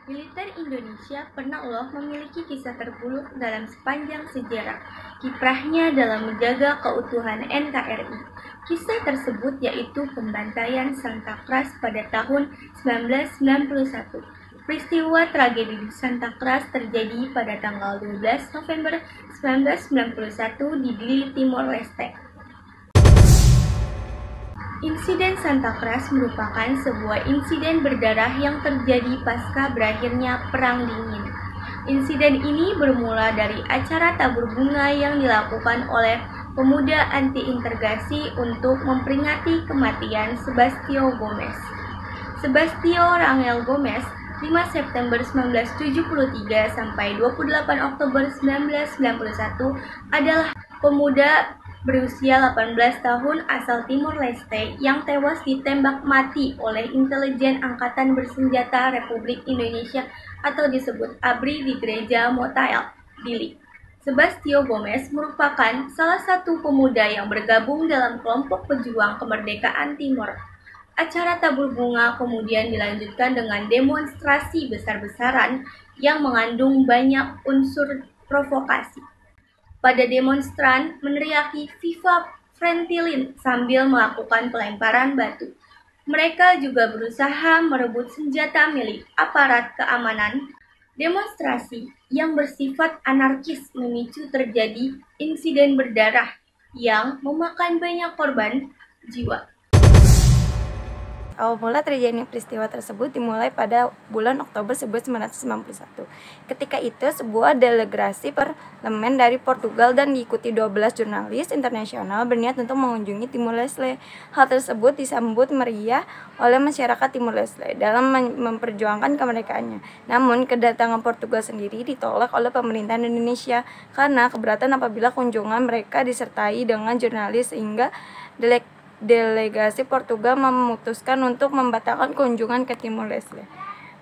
Militer Indonesia pernah loh memiliki kisah terburuk dalam sepanjang sejarah kiprahnya dalam menjaga keutuhan NKRI. Kisah tersebut yaitu pembantaian Santa Kras pada tahun 1991. Peristiwa tragedi di Santa Kras terjadi pada tanggal 12 November 1991 di Dili, Timor Leste. Insiden Santa Kras merupakan sebuah insiden berdarah yang terjadi pasca berakhirnya Perang Dingin. Insiden ini bermula dari acara tabur bunga yang dilakukan oleh pemuda anti-integrasi untuk memperingati kematian Sebastio Gomez. Sebastio Rangel Gomez, 5 September 1973 sampai 28 Oktober 1991 adalah pemuda berusia 18 tahun asal Timor Leste yang tewas ditembak mati oleh intelijen Angkatan Bersenjata Republik Indonesia atau disebut ABRI di Gereja Motael, Dili. Sebastio Gomez merupakan salah satu pemuda yang bergabung dalam kelompok pejuang kemerdekaan Timor. Acara tabur bunga kemudian dilanjutkan dengan demonstrasi besar-besaran yang mengandung banyak unsur provokasi. Pada demonstran meneriaki Viva Frentilin sambil melakukan pelemparan batu. Mereka juga berusaha merebut senjata milik aparat keamanan. Demonstrasi yang bersifat anarkis memicu terjadi insiden berdarah yang memakan banyak korban jiwa. Awal mula terjadinya peristiwa tersebut dimulai pada bulan Oktober 1991. Ketika itu, sebuah delegasi parlemen dari Portugal dan diikuti 12 jurnalis internasional berniat untuk mengunjungi Timor Leste. Hal tersebut disambut meriah oleh masyarakat Timor Leste dalam memperjuangkan kemerdekaannya. Namun, kedatangan Portugal sendiri ditolak oleh pemerintahan Indonesia karena keberatan apabila kunjungan mereka disertai dengan jurnalis sehingga delegasi Portugal memutuskan untuk membatalkan kunjungan ke Timor Leste.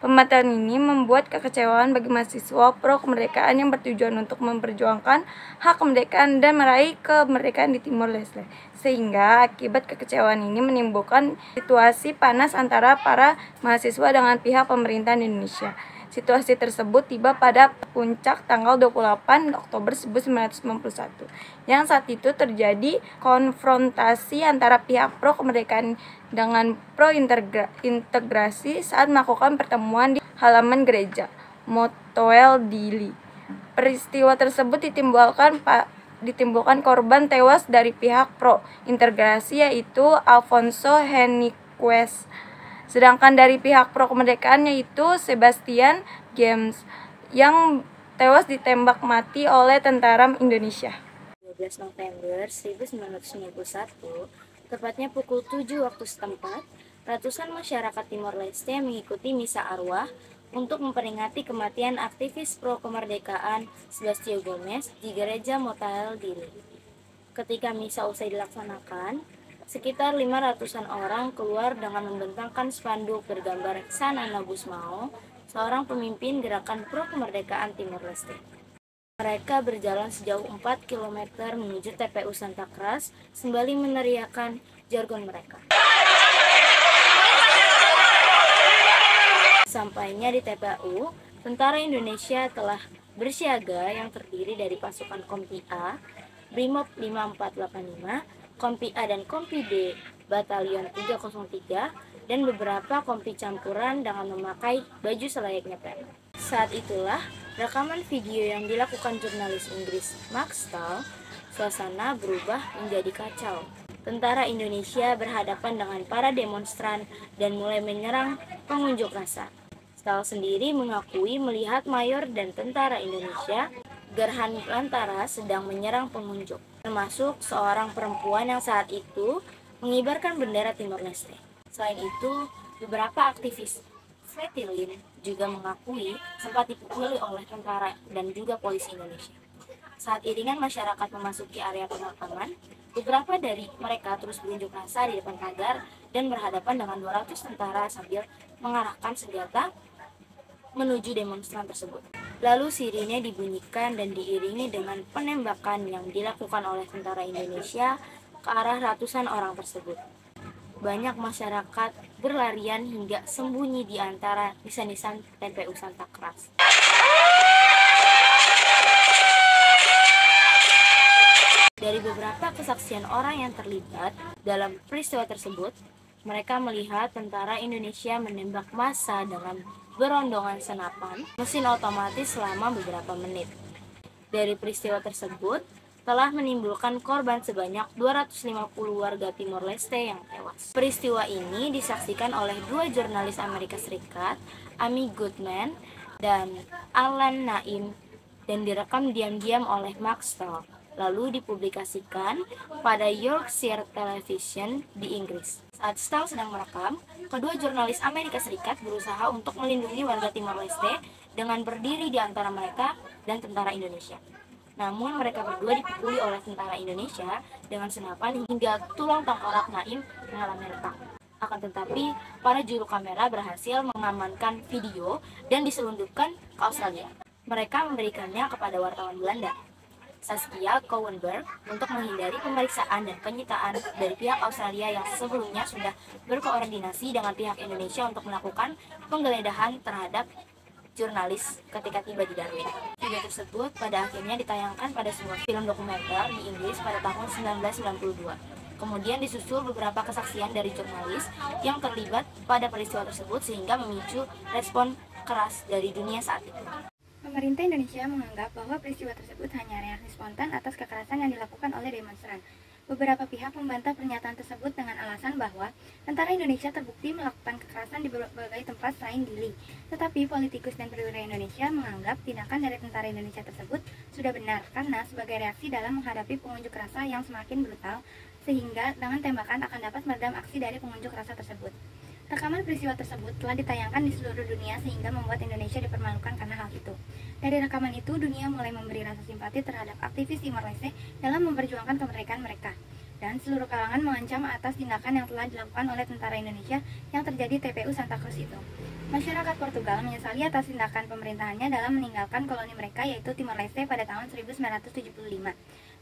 Pembatalan ini membuat kekecewaan bagi mahasiswa pro kemerdekaan yang bertujuan untuk memperjuangkan hak kemerdekaan dan meraih kemerdekaan di Timor Leste. Sehingga akibat kekecewaan ini menimbulkan situasi panas antara para mahasiswa dengan pihak pemerintahan Indonesia. Situasi tersebut tiba pada puncak tanggal 28 Oktober 1991, yang saat itu terjadi konfrontasi antara pihak pro kemerdekaan dengan pro integrasi saat melakukan pertemuan di halaman gereja Motael Dili. Peristiwa tersebut ditimbulkan korban tewas dari pihak pro integrasi yaitu Alfonso Henriques. Sedangkan dari pihak pro kemerdekaan yaitu Sebastian James yang tewas ditembak mati oleh tentara Indonesia. 12 November 1991, tepatnya pukul 7 waktu setempat, ratusan masyarakat Timor Leste mengikuti misa arwah untuk memperingati kematian aktivis pro kemerdekaan Sebastio Gomez di Gereja Motael Dili. Ketika misa usai dilaksanakan, sekitar 500-an orang keluar dengan membentangkan spanduk bergambar Xanana Gusmao, seorang pemimpin gerakan pro kemerdekaan Timor Leste. Mereka berjalan sejauh 4 km menuju TPU Santa Kras sembari meneriakkan jargon mereka. Sampainya di TPU, tentara Indonesia telah bersiaga yang terdiri dari pasukan Kompi A, Brimob 5485, Kompi A dan Kompi D, Batalion 303, dan beberapa kompi campuran dengan memakai baju selayaknya preman. Saat itulah, rekaman video yang dilakukan jurnalis Inggris Max Stahl, suasana berubah menjadi kacau. Tentara Indonesia berhadapan dengan para demonstran dan mulai menyerang pengunjuk rasa. Stahl sendiri mengakui melihat mayor dan tentara Indonesia Gerhan Lantara sedang menyerang pengunjuk, termasuk seorang perempuan yang saat itu mengibarkan bendera Timor Leste. Selain itu, beberapa aktivis Fretilin juga mengakui sempat dipukuli oleh tentara dan juga polisi Indonesia. Saat iringan masyarakat memasuki area pemakaman, beberapa dari mereka terus berunjuk rasa di depan pagar dan berhadapan dengan 200 tentara sambil mengarahkan senjata menuju demonstran tersebut. Lalu sirine dibunyikan dan diiringi dengan penembakan yang dilakukan oleh tentara Indonesia ke arah ratusan orang tersebut. banyak masyarakat berlarian hingga sembunyi di antara nisan-nisan TPU Santa Cruz. Dari beberapa kesaksian orang yang terlibat dalam peristiwa tersebut, mereka melihat tentara Indonesia menembak massa dengan berondongan senapan mesin otomatis selama beberapa menit. Dari peristiwa tersebut, telah menimbulkan korban sebanyak 250 warga Timor Leste yang tewas. Peristiwa ini disaksikan oleh dua jurnalis Amerika Serikat, Amy Goodman dan Alan Naim, dan direkam diam-diam oleh Maxwell, lalu dipublikasikan pada Yorkshire Television di Inggris. Saat Stahl sedang merekam, kedua jurnalis Amerika Serikat berusaha untuk melindungi warga Timor Leste dengan berdiri di antara mereka dan tentara Indonesia. Namun mereka berdua dipukuli oleh tentara Indonesia dengan senapan hingga tulang tengkorak Naim mengalami retak. Akan tetapi, para juru kamera berhasil mengamankan video dan diselundupkan ke Australia. Mereka memberikannya kepada wartawan Belanda, Saskia Kouwenberg, untuk menghindari pemeriksaan dan penyitaan dari pihak Australia yang sebelumnya sudah berkoordinasi dengan pihak Indonesia untuk melakukan penggeledahan terhadap jurnalis ketika tiba di Darwin. Video tersebut pada akhirnya ditayangkan pada sebuah film dokumenter di Inggris pada tahun 1992. Kemudian disusul beberapa kesaksian dari jurnalis yang terlibat pada peristiwa tersebut sehingga memicu respon keras dari dunia saat itu. Pemerintah Indonesia menganggap bahwa peristiwa tersebut hanya reaksi spontan atas kekerasan yang dilakukan oleh demonstran. Beberapa pihak membantah pernyataan tersebut dengan alasan bahwa tentara Indonesia terbukti melakukan kekerasan di berbagai tempat selain Dili. Tetapi politikus dan perwira Indonesia menganggap tindakan dari tentara Indonesia tersebut sudah benar karena sebagai reaksi dalam menghadapi pengunjuk rasa yang semakin brutal, sehingga dengan tembakan akan dapat meredam aksi dari pengunjuk rasa tersebut. Rekaman peristiwa tersebut telah ditayangkan di seluruh dunia sehingga membuat Indonesia dipermalukan karena hal itu. Dari rekaman itu, dunia mulai memberi rasa simpati terhadap aktivis Timor Leste dalam memperjuangkan kemerdekaan mereka. Dan seluruh kalangan mengancam atas tindakan yang telah dilakukan oleh tentara Indonesia yang terjadi TPU Santa Cruz itu. Masyarakat Portugal menyesali atas tindakan pemerintahannya dalam meninggalkan koloni mereka yaitu Timor Leste pada tahun 1975.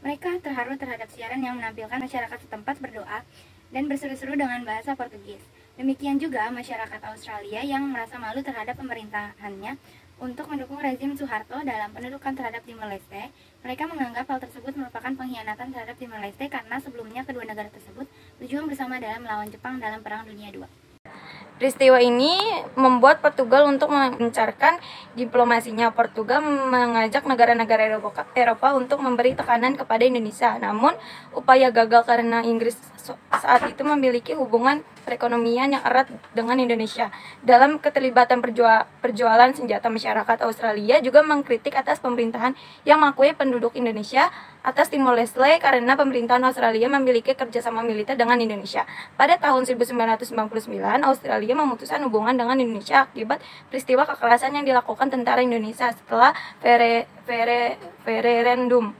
Mereka terharu terhadap siaran yang menampilkan masyarakat setempat berdoa dan berseru-seru dengan bahasa Portugis. Demikian juga masyarakat Australia yang merasa malu terhadap pemerintahannya untuk mendukung rezim Soeharto dalam pendudukan terhadap Timor Leste. Mereka menganggap hal tersebut merupakan pengkhianatan terhadap Timor Leste karena sebelumnya kedua negara tersebut berjuang bersama dalam melawan Jepang dalam Perang Dunia II. Peristiwa ini membuat Portugal untuk mengencarkan diplomasinya. Portugal mengajak negara-negara Eropa untuk memberi tekanan kepada Indonesia. Namun, upaya gagal karena Inggris saat itu memiliki hubungan perekonomian yang erat dengan Indonesia. Dalam keterlibatan perjualan senjata, masyarakat Australia juga mengkritik atas pemerintahan yang mengakui penduduk Indonesia atas Timor Leste karena pemerintahan Australia memiliki kerjasama militer dengan Indonesia. Pada tahun 1999, Australia memutuskan hubungan dengan Indonesia akibat peristiwa kekerasan yang dilakukan tentara Indonesia setelah referendum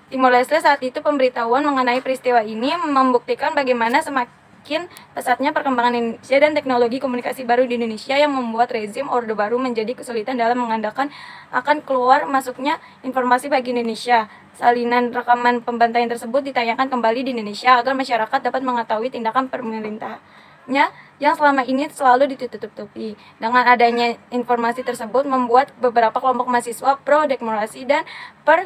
Timor Leste. Saat itu pemberitahuan mengenai peristiwa ini membuktikan bagaimana semakin pesatnya perkembangan Indonesia dan teknologi komunikasi baru di Indonesia yang membuat rezim Orde Baru menjadi kesulitan dalam mengandalkan akan keluar masuknya informasi bagi Indonesia. Salinan rekaman pembantaian tersebut ditayangkan kembali di Indonesia agar masyarakat dapat mengetahui tindakan pemerintahnya yang selama ini selalu ditutup-tutupi. Dengan adanya informasi tersebut membuat beberapa kelompok mahasiswa pro-demokrasi dan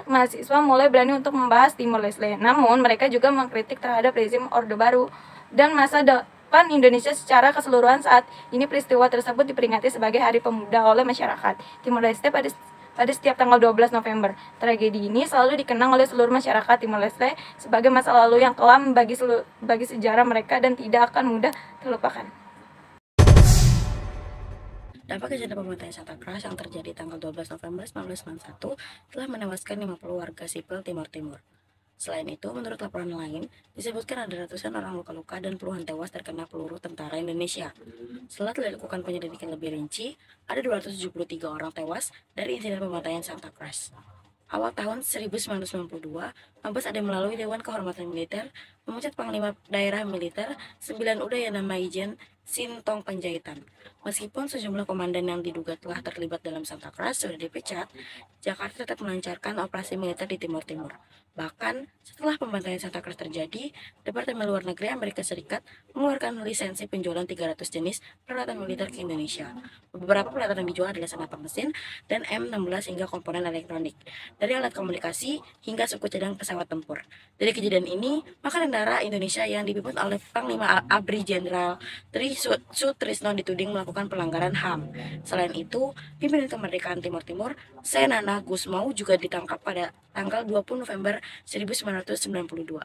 mahasiswa mulai berani untuk membahas Timor Leste. Namun mereka juga mengkritik terhadap rezim Orde Baru dan masa depan Indonesia secara keseluruhan. Saat ini peristiwa tersebut diperingati sebagai Hari Pemuda oleh masyarakat Timor Leste pada setiap tanggal 12 November. Tragedi ini selalu dikenang oleh seluruh masyarakat Timor Leste sebagai masa lalu yang kelam bagi sejarah mereka dan tidak akan mudah terlupakan. Dampak kejadian pembantaian Santa Cruz yang terjadi tanggal 12 November 1991 telah menewaskan 50 warga sipil Timor Timur. Selain itu, menurut laporan lain, disebutkan ada ratusan orang luka-luka dan puluhan tewas terkena peluru tentara Indonesia. Setelah dilakukan penyelidikan lebih rinci, ada 273 orang tewas dari insiden pembantaian Santa Cruz. Awal tahun 1992, Mabes AD melalui Dewan Kehormatan Militer memecat Panglima Daerah Militer 9 Udayana Maijen Sintong Panjaitan. Meskipun sejumlah komandan yang diduga telah terlibat dalam Santa Cruz sudah dipecat, Jakarta tetap melancarkan operasi militer di Timur Timur. Bahkan, setelah pembantaian Santa Cruz terjadi, Departemen Luar Negeri Amerika Serikat mengeluarkan lisensi penjualan 300 jenis peralatan militer ke Indonesia. Beberapa peralatan yang dijual adalah senjata mesin dan M16 hingga komponen elektronik, dari alat komunikasi hingga suku cadang pesawat tempur. Dari kejadian ini, maka tentara Indonesia yang dipimpin oleh Panglima ABRI Jenderal Tri Sutrisno dituding melakukan pelanggaran HAM. Selain itu, pimpinan kemerdekaan Timur Timur, Senana Gusmau juga ditangkap pada tanggal 20 November 1992.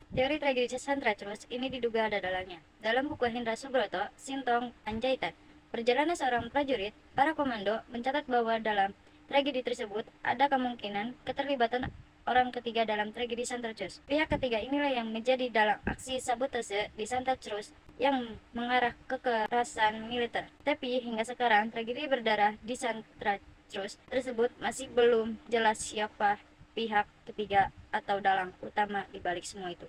Teori tragedi Santa Cruz ini diduga ada dalangnya. Dalam buku Hendra Subroto, Sintong Panjaitan, Perjalanan Seorang Prajurit, para komando mencatat bahwa dalam tragedi tersebut ada kemungkinan keterlibatan orang ketiga dalam tragedi Santa Cruz. Pihak ketiga inilah yang menjadi dalang aksi sabotase di Santa Cruz yang mengarah ke kekerasan militer. Tapi hingga sekarang tragedi berdarah di Santa Cruz tersebut masih belum jelas siapa pihak ketiga atau dalang utama di balik semua itu.